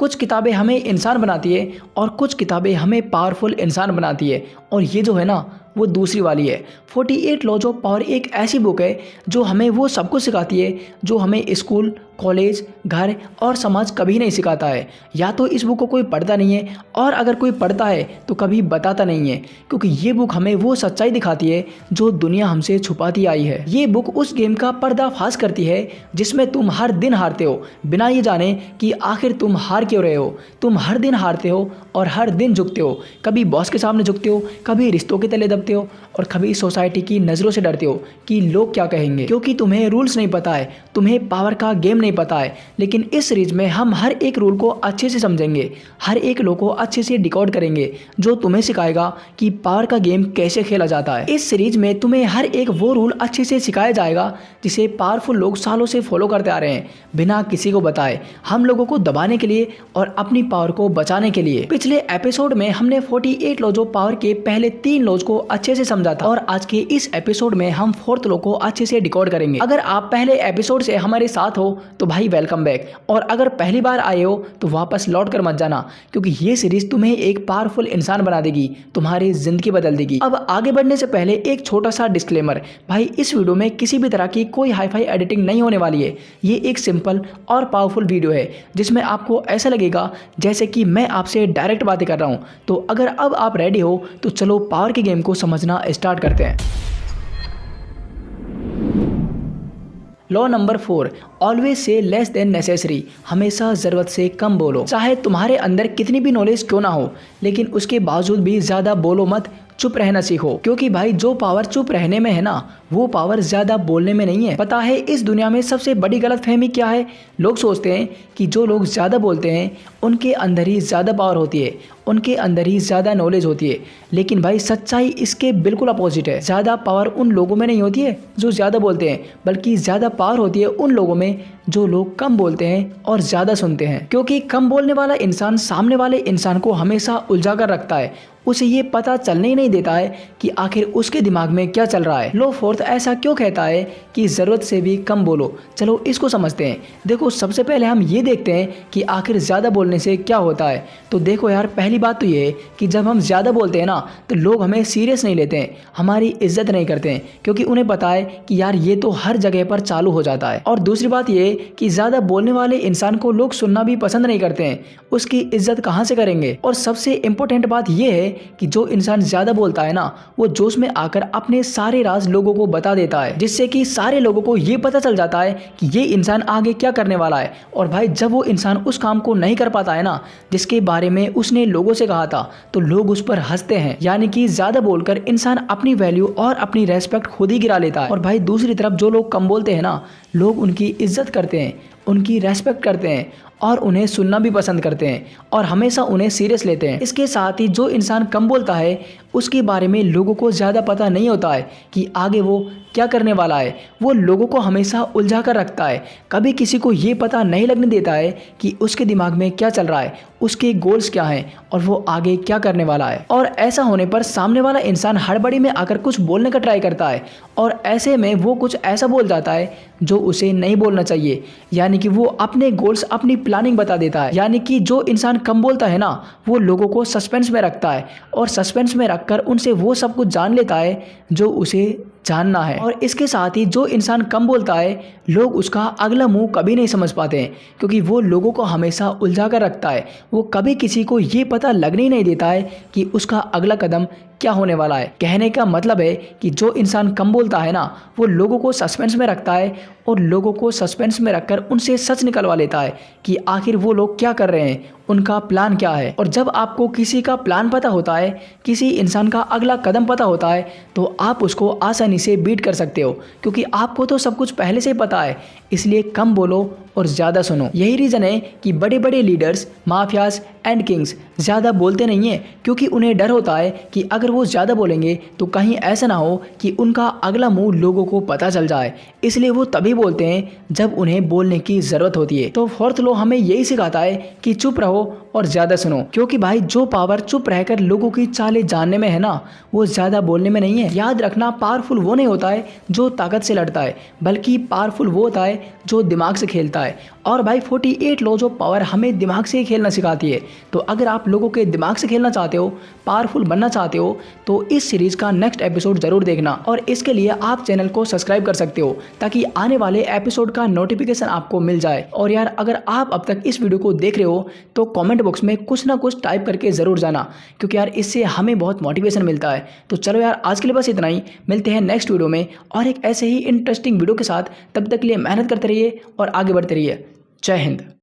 कुछ किताबें हमें इंसान बनाती है और कुछ किताबें हमें पावरफुल इंसान बनाती है, और ये जो है ना वो दूसरी वाली है। 48 लॉज ऑफ पावर एक ऐसी बुक है जो हमें वो सब कुछ सिखाती है जो हमें स्कूल, कॉलेज, घर और समाज कभी नहीं सिखाता है। या तो इस बुक को कोई पढ़ता नहीं है, और अगर कोई पढ़ता है तो कभी बताता नहीं है, क्योंकि ये बुक हमें वो सच्चाई दिखाती है जो दुनिया हमसे छुपाती आई है। ये बुक उस गेम का पर्दाफाश करती है जिसमें तुम हर दिन हारते हो बिना ये जाने कि आखिर तुम हार क्यों रहे हो। तुम हर दिन हारते हो और हर दिन झुकते हो, कभी बॉस के सामने झुकते हो, कभी रिश्तों के तले दबते हो, और कभी सोसाइटी की नज़रों से डरते हो कि लोग क्या कहेंगे, क्योंकि तुम्हें रूल्स नहीं पता है, तुम्हें पावर का गेम नहीं पता है। लेकिन इस सीरीज में हम हर एक रूल को अच्छे से समझेंगे, हर एक लॉ को अच्छे से डिकोड करेंगे जो तुम्हें सिखाएगा कि पावर का गेम कैसे खेला जाता है। इस सीरीज में तुम्हें हर एक वो रूल अच्छे से सिखाया जाएगा जिसे पावरफुल लोग सालों से फॉलो करते आ रहे हैं बिना किसी को बताए, हम लोगों को दबाने के लिए और अपनी पावर को बचाने के लिए। पिछले एपिसोड में हमने 48 लॉज ऑफ पावर के पहले 3 लॉज को अच्छे से समझा था, और आज के इस एपिसोड में हम 4th लॉ को अच्छे से डिकोड करेंगे। अगर आप पहले एपिसोड से हमारे साथ हो तो भाई वेलकम बैक, और अगर पहली बार आए हो तो वापस लौट कर मत जाना, क्योंकि ये सीरीज तुम्हें एक पावरफुल इंसान बना देगी, तुम्हारी जिंदगी बदल देगी। अब आगे बढ़ने से पहले एक छोटा सा डिस्क्लेमर, भाई इस वीडियो में किसी भी तरह की कोई हाई-फाई एडिटिंग नहीं होने वाली है। ये एक सिंपल और पावरफुल वीडियो है जिसमें आपको ऐसा लगेगा जैसे कि मैं आपसे डायरेक्ट बातें कर रहा हूं। तो अगर अब आप रेडी हो तो चलो पावर के गेम को समझना स्टार्ट करते हैं। Law number 4, always say less than necessary, हमेशा ज़रूरत से कम बोलो। चाहे तुम्हारे अंदर कितनी भी नॉलेज क्यों ना हो, लेकिन उसके बावजूद भी ज़्यादा बोलो मत, चुप रहना सीखो। क्योंकि भाई जो पावर चुप रहने में है ना, वो पावर ज़्यादा बोलने में नहीं है। पता है इस दुनिया में सबसे बड़ी गलतफहमी क्या है? लोग सोचते हैं कि जो लोग ज़्यादा बोलते हैं उनके अंदर ही ज़्यादा पावर होती है, उनके अंदर ही ज़्यादा नॉलेज होती है। लेकिन भाई सच्चाई इसके बिल्कुल अपोजिट है। ज़्यादा पावर उन लोगों में नहीं होती है जो ज़्यादा बोलते हैं, बल्कि ज़्यादा पावर होती है उन लोगों में जो लोग कम बोलते हैं और ज़्यादा सुनते हैं। क्योंकि कम बोलने वाला इंसान सामने वाले इंसान को हमेशा उलझा कर रखता है, उसे ये पता चलने ही नहीं देता है कि आखिर उसके दिमाग में क्या चल रहा है। लॉ 4 ऐसा क्यों कहता है कि ज़रूरत से भी कम बोलो? चलो इसको समझते हैं। देखो सबसे पहले हम ये देखते हैं कि आखिर ज़्यादा बोलने से क्या होता है। तो देखो यार, पहली बात तो ये है कि जब हम ज़्यादा बोलते हैं ना तो लोग हमें सीरियस नहीं लेते हैं, हमारी इज्जत नहीं करते हैं, क्योंकि उन्हें पता है कि यार ये तो हर जगह पर चालू हो जाता है। और दूसरी बात ये कि ज़्यादा बोलने वाले इंसान को लोग सुनना भी पसंद नहीं करते हैं, उसकी इज्जत कहाँ से करेंगे? और सबसे इम्पोर्टेंट बात ये है कि जो इंसान ज्यादा बोलता है ना, वो जोश में आकर अपने सारे राज लोगों को बता देता है, जिससे कि सारे लोगों को ये पता चल जाता है कि ये इंसान आगे क्या करने वाला है। और भाई जब वो इंसान उस काम को नहीं कर पाता है ना जिसके बारे में उसने लोगों से कहा था, तो लोग उस पर हंसते हैं। यानी कि ज्यादा बोलकर इंसान अपनी वैल्यू और अपनी रेस्पेक्ट खुद ही गिरा लेता है। और भाई दूसरी तरफ जो लोग कम बोलते हैं ना, लोग उनकी इज्जत करते हैं, उनकी रेस्पेक्ट करते हैं और उन्हें सुनना भी पसंद करते हैं और हमेशा उन्हें सीरियस लेते हैं। इसके साथ ही जो इंसान कम बोलता है उसके बारे में लोगों को ज़्यादा पता नहीं होता है कि आगे वो क्या करने वाला है। वो लोगों को हमेशा उलझा कर रखता है, कभी किसी को ये पता नहीं लगने देता है कि उसके दिमाग में क्या चल रहा है, उसके गोल्स क्या हैं और वो आगे क्या करने वाला है। और ऐसा होने पर सामने वाला इंसान हड़बड़ी में आकर कुछ बोलने का ट्राई करता है, और ऐसे में वो कुछ ऐसा बोल जाता है जो उसे नहीं बोलना चाहिए। यानी कि वो अपने गोल्स, अपनी प्लानिंग बता देता है। यानी कि जो इंसान कम बोलता है ना, वो लोगों को सस्पेंस में रखता है, और सस्पेंस में रखकर उनसे वो सब कुछ जान लेता है जो उसे जानना है। और इसके साथ ही जो इंसान कम बोलता है, लोग उसका अगला मुंह कभी नहीं समझ पाते हैं, क्योंकि वो लोगों को हमेशा उलझा कर रखता है। वो कभी किसी को ये पता लगने ही नहीं देता है कि उसका अगला कदम क्या होने वाला है। कहने का मतलब है कि जो इंसान कम बोलता है ना, वो लोगों को सस्पेंस में रखता है और लोगों को सस्पेंस में रखकर उनसे सच निकलवा लेता है कि आखिर वो लोग क्या कर रहे हैं, उनका प्लान क्या है। और जब आपको किसी का प्लान पता होता है, किसी इंसान का अगला कदम पता होता है, तो आप उसको आसानी से बीट कर सकते हो, क्योंकि आपको तो सब कुछ पहले से ही पता है। इसलिए कम बोलो और ज़्यादा सुनो। यही रीज़न है कि बड़े बड़े लीडर्स, माफियाज, एंड किंग्स ज़्यादा बोलते नहीं हैं क्योंकि उन्हें डर होता है कि अगर वो ज़्यादा बोलेंगे तो कहीं ऐसा ना हो कि उनका अगला मूव लोगों को पता चल जाए, इसलिए वो तभी बोलते हैं जब उन्हें बोलने की ज़रूरत होती है। तो फोर्थ लॉ हमें यही सिखाता है कि चुप रहो और ज़्यादा सुनो, क्योंकि भाई जो पावर चुप रहकर लोगों की चालें जानने में है ना, वो ज़्यादा बोलने में नहीं है। याद रखना, पावरफुल वो नहीं होता है जो ताकत से लड़ता है, बल्कि पावरफुल वो होता है जो दिमाग से खेलता है। और भाई 48 लॉज ऑफ पावर हमें दिमाग से ही खेलना सिखाती है। तो अगर आप लोगों के दिमाग से खेलना चाहते हो, पावरफुल बनना चाहते हो, तो इस सीरीज़ का नेक्स्ट एपिसोड ज़रूर देखना। और इसके लिए आप चैनल को सब्सक्राइब कर सकते हो ताकि आने वाले एपिसोड का नोटिफिकेशन आपको मिल जाए। और यार, अगर आप अब तक इस वीडियो को देख रहे हो तो कमेंट बॉक्स में कुछ ना कुछ टाइप करके ज़रूर जाना, क्योंकि यार इससे हमें बहुत मोटिवेशन मिलता है। तो चलो यार, आज के लिए बस इतना ही। मिलते हैं नेक्स्ट वीडियो में और एक ऐसे ही इंटरेस्टिंग वीडियो के साथ। तब तक के लिए मेहनत करते रहिए और आगे बढ़ते रहिए। जय हिंद।